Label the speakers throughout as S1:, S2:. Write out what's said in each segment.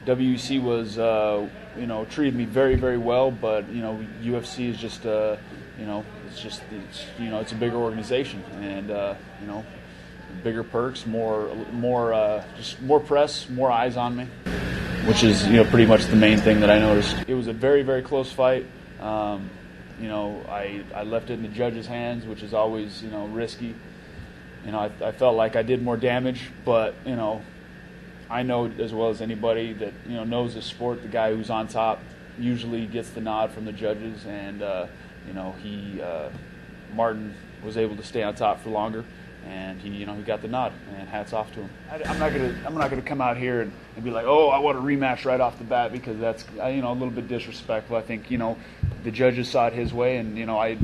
S1: WEC was, treated me very, very well, but, UFC is just, it's a bigger organization, and, bigger perks, just more press, more eyes on me, which is, pretty much the main thing that I noticed. It was a very, very close fight. I left it in the judge's hands, which is always, risky. I felt like I did more damage, but, I know as well as anybody that, knows the sport, the guy who's on top usually gets the nod from the judges, and, Martin was able to stay on top for longer, and he got the nod, and hats off to him. I'm not gonna come out here and be like, oh, I want a rematch right off the bat, because that's a little bit disrespectful. I think the judges saw it his way, and I'll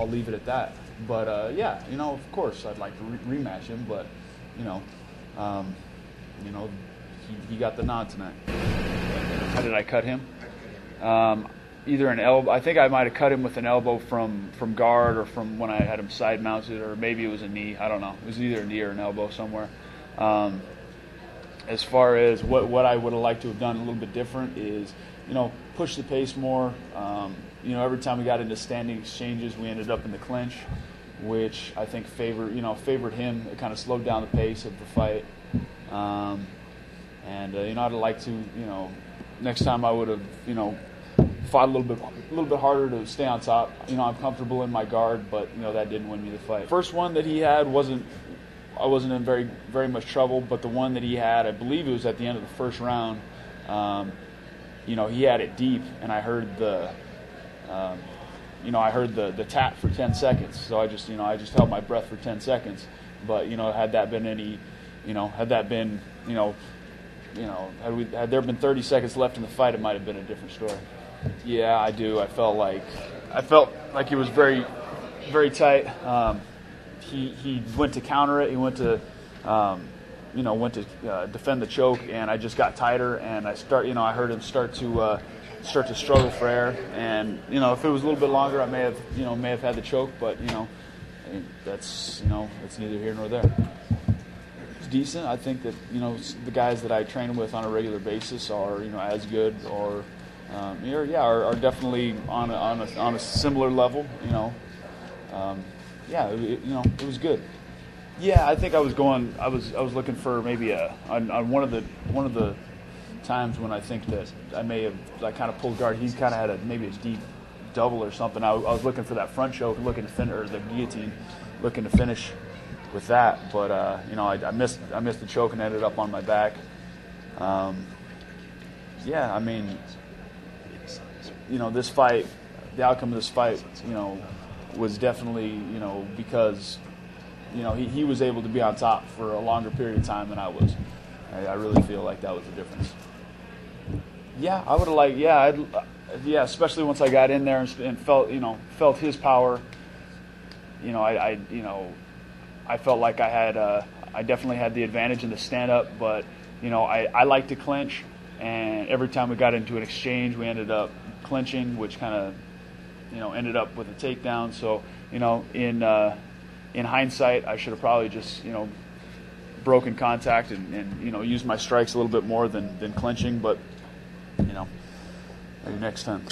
S1: leave it at that. But of course I'd like to rematch him, but he got the nod tonight. How did I cut him? Either an elbow. I think I might have cut him with an elbow from guard, or from when I had him side mounted, or maybe it was a knee. I don't know. It was either a knee or an elbow somewhere. As far as what I would have liked to have done a little bit different is, push the pace more. Every time we got into standing exchanges, we ended up in the clinch, which I think favored him. It kind of slowed down the pace of the fight. I'd like to, next time I would have, fought a little bit harder to stay on top. I'm comfortable in my guard, but that didn't win me the fight. First one that he had I wasn't in very, very much trouble, but the one that he had, I believe it was at the end of the first round. He had it deep, and I heard the tap for 10 seconds. So I just held my breath for 10 seconds. But had there been 30 seconds left in the fight, it might have been a different story. Yeah, I do. I felt like it was very, very tight. He went to counter it. He went to defend the choke, and I just got tighter. And I heard him start to struggle for air. And if it was a little bit longer, I may have had the choke. But that's neither here nor there. It's decent. I think that the guys that I train with on a regular basis are as good, or are definitely on a similar level. It was good. Yeah, I think I was looking for maybe on one of the times when I think that I kind of pulled guard. He's kind of had maybe a deep double or something. I was looking for that front choke, looking to finish, or the guillotine, looking to finish with that. But I missed the choke and ended up on my back. This fight, the outcome of this fight, was definitely, because, he was able to be on top for a longer period of time than I was. I really feel like that was the difference. Yeah, I would have liked, especially once I got in there and felt his power. I felt like I definitely had the advantage in the stand-up, but, I like to clinch, and every time we got into an exchange, we ended up clinching, which kind of, ended up with a takedown. So, in hindsight, I should have probably just, broken contact and used my strikes a little bit more than clinching, but, maybe next time.